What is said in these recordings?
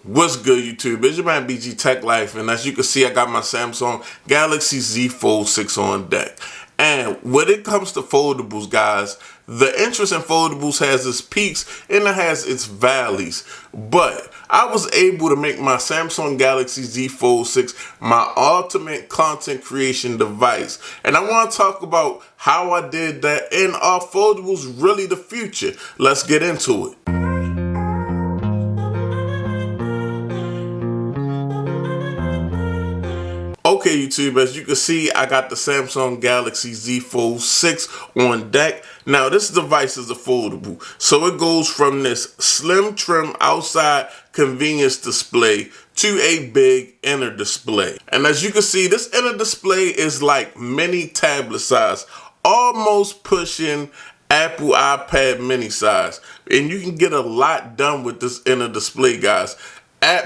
What's good, YouTube? It's your man BG Tech Life, and as you can see, I got my Samsung Galaxy Z Fold 6 on deck. And when it comes to foldables, guys, the interest in foldables has its peaks and it has its valleys. But I was able to make my Samsung Galaxy Z Fold 6 my ultimate content creation device. And I want to talk about how I did that, and are foldables really the future? Let's get into it. Okay, YouTube, as you can see, I got the Samsung Galaxy Z Fold 6 on deck. Now, this device is a foldable, so it goes from this slim trim outside convenience display to a big inner display. And as you can see, this inner display is like mini tablet size, almost pushing Apple iPad mini size. And you can get a lot done with this inner display, guys.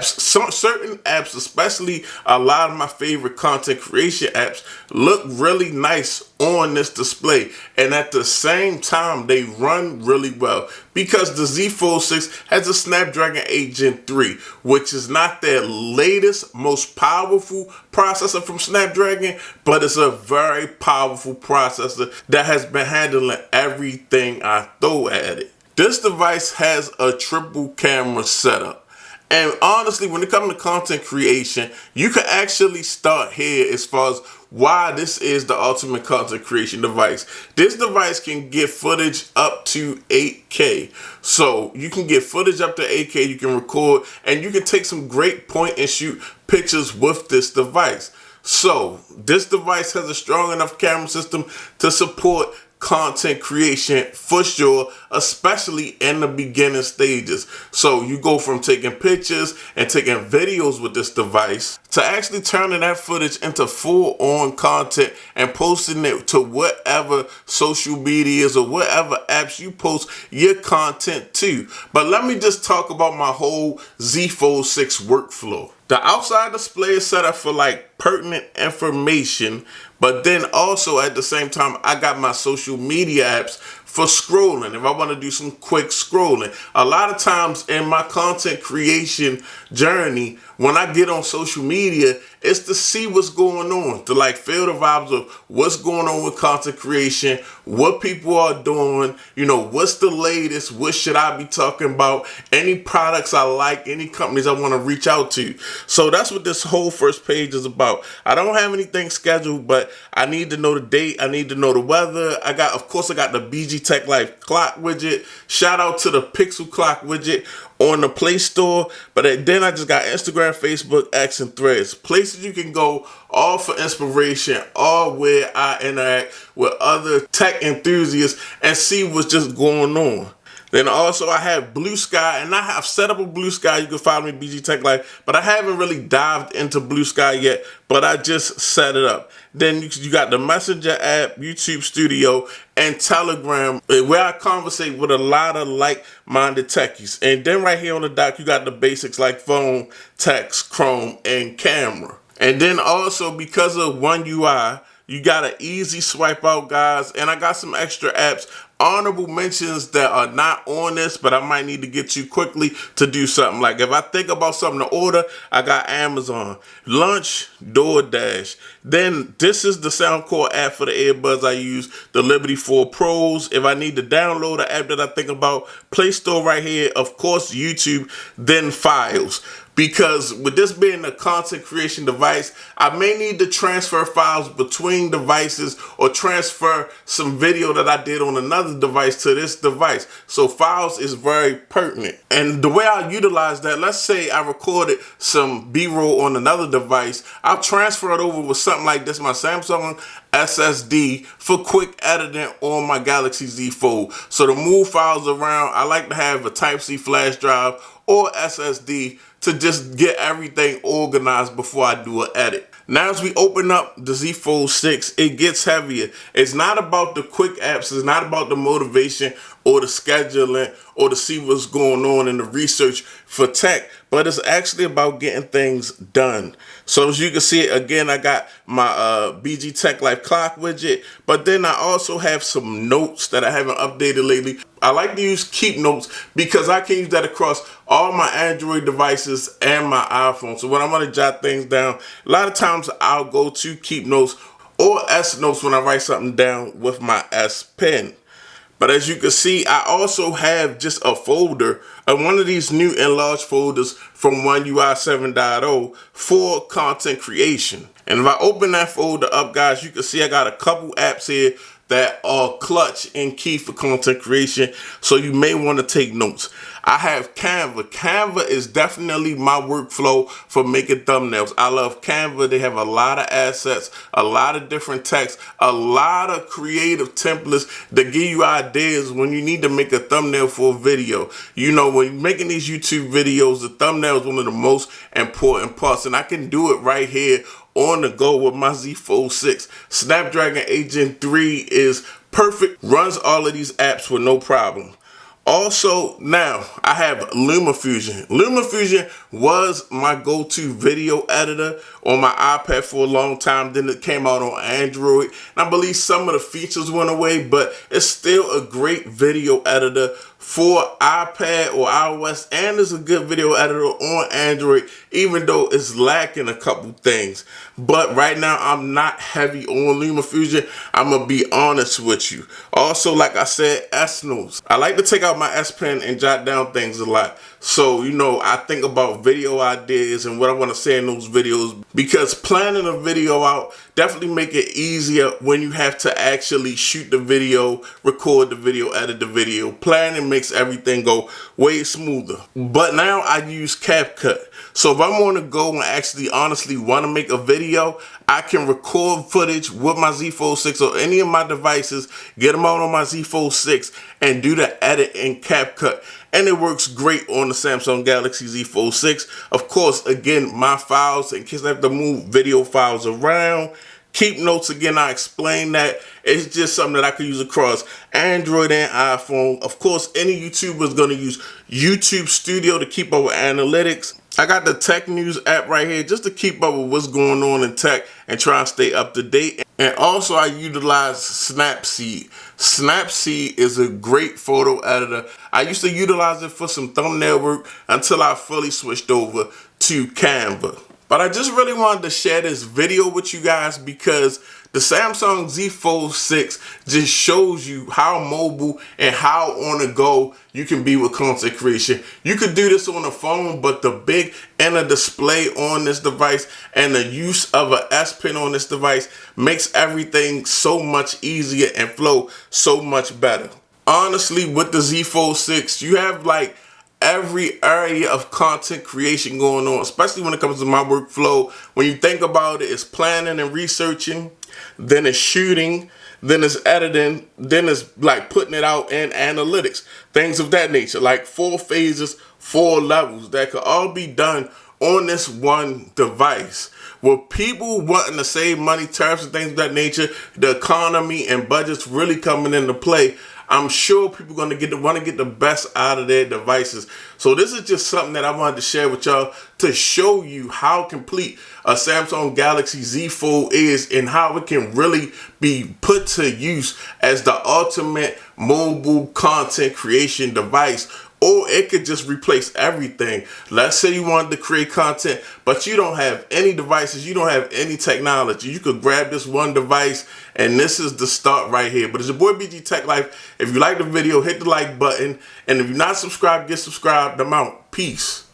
Certain apps, especially a lot of my favorite content creation apps, look really nice on this display, and at the same time they run really well because the Z Fold 6 has a Snapdragon 8 Gen 3, which is not their latest, most powerful processor from Snapdragon, but it's a very powerful processor that has been handling everything I throw at it. This device has a triple camera setup. And honestly, when it comes to content creation, you can actually start here as far as why this is the ultimate content creation device. This device can get footage up to 8K. So you can get footage up to 8K, you can record, and you can take some great point and shoot pictures with this device. So this device has a strong enough camera system to support content creation for sure, especially in the beginning stages. So you go from taking pictures and taking videos with this device to actually turning that footage into full-on content and posting it to whatever social medias or whatever apps you post your content to. But let me just talk about my whole Z Fold 6 workflow. The outside display is set up for like pertinent information, but then also at the same time, I got my social media apps for scrolling. If I want to do some quick scrolling, a lot of times in my content creation journey, when I get on social media, it's to see what's going on, to like feel the vibes of what's going on with content creation, what people are doing, you know, what's the latest, what should I be talking about, any products I like, any companies I want to reach out to. So that's what this whole first page is about. I don't have anything scheduled, but I need to know the date. I need to know the weather. Of course, I got the BG Tech Life clock widget. Shout out to the Pixel clock widget on the Play Store. But then I just got Instagram, Facebook, X, and Threads. Places you can go all for inspiration, all where I interact with other tech enthusiasts and see what's just going on. Then also I have Blue Sky, and I have set up a Blue Sky. You can follow me, BG Tech Life, but I haven't really dived into Blue Sky yet, but I just set it up. Then you got the Messenger app, YouTube Studio, and Telegram, where I conversate with a lot of like-minded techies. And then right here on the dock, you got the basics like phone, text, Chrome, and camera. And then also, because of One UI, you got an easy swipe out, guys, and I got some extra apps, honorable mentions that are not on this, but I might need to get to quickly to do something. Like if I think about something to order, I got Amazon, Lunch, DoorDash. Then this is the Soundcore app for the earbuds I use, the Liberty 4 Pros. If I need to download an app that I think about, Play Store right here, of course YouTube, then Files. Because with this being a content creation device, I may need to transfer files between devices or transfer some video that I did on another device to this device. So Files is very pertinent. And the way I utilize that, let's say I recorded some B-roll on another device, I'll transfer it over with something like this, my Samsung SSD, for quick editing on my Galaxy Z Fold. So to move files around, I like to have a Type-C flash drive or SSD to just get everything organized before I do an edit. Now as we open up the Z Fold 6, it gets heavier. It's not about the quick apps, it's not about the motivation or the scheduling or to see what's going on in the research for tech, but it's actually about getting things done. So as you can see, again, I got my BG Tech Life clock widget, but then I also have some notes that I haven't updated lately. I like to use Keep Notes because I can use that across all my Android devices and my iPhone. So when I'm going to jot things down, a lot of times I'll go to Keep Notes or S Notes when I write something down with my S Pen. But as you can see, I also have just a folder of one of these new enlarged folders from One UI 7.0 for content creation. And if I open that folder up, guys, you can see I got a couple apps here that are clutch and key for content creation, so you may want to take notes. I have Canva. Canva is definitely my workflow for making thumbnails. I love Canva. They have a lot of assets, a lot of different text, a lot of creative templates that give you ideas when you need to make a thumbnail for a video. You know, when you're making these YouTube videos, the thumbnail is one of the most important parts, and I can do it right here on the go with my Z Fold 6. Snapdragon 8 Gen 3 is perfect, runs all of these apps with no problem. Also, now I have LumaFusion. LumaFusion was my go-to video editor on my iPad for a long time. Then it came out on Android, and I believe some of the features went away, but it's still a great video editor for iPad or iOS, and it's a good video editor on Android, even though it's lacking a couple things. But right now, I'm not heavy on LumaFusion. I'm gonna be honest with you. Also, like I said, S Notes. I like to take out my S Pen and jot down things a lot. So, you know, I think about video ideas and what I want to say in those videos, because planning a video out definitely make it easier when you have to actually shoot the video, record the video, edit the video. Planning makes everything go way smoother. But now I use CapCut. So if I want to go and actually honestly want to make a video, I can record footage with my Z Fold 6 or any of my devices, get them out on my Z Fold 6 and do the edit in CapCut. And it works great on the Samsung Galaxy Z Fold 6. Of course, again, my files, in case I have to move video files around. Keep Notes, again, I explained that. It's just something that I could use across Android and iPhone. Of course, any YouTuber is going to use YouTube Studio to keep up with analytics. I got the Tech News app right here just to keep up with what's going on in tech and try and stay up to date. And also I utilize Snapseed. Snapseed is a great photo editor. I used to utilize it for some thumbnail work until I fully switched over to Canva. But I just really wanted to share this video with you guys because the Samsung Z Fold 6 just shows you how mobile and how on the go you can be with content creation. You could do this on the phone, but the big inner display on this device and the use of an S Pen on this device makes everything so much easier and flow so much better. Honestly, with the Z Fold 6, you have like every area of content creation going on, especially when it comes to my workflow. When you think about it, it's planning and researching, then it's shooting, then it's editing, then it's like putting it out in analytics, things of that nature, like 4 phases, 4 levels that could all be done on this one device. With people wanting to save money, tariffs and things of that nature, the economy and budgets really coming into play, I'm sure people are going to want to get the best out of their devices. So this is just something that I wanted to share with y'all to show you how complete a Samsung Galaxy Z Fold is and how it can really be put to use as the ultimate mobile content creation device. Or it could just replace everything. Let's say you wanted to create content, but you don't have any devices, you don't have any technology. You could grab this one device, and this is the start right here. But it's your boy BG Tech Life. If you like the video, hit the like button. And if you're not subscribed, get subscribed. I'm out. Peace.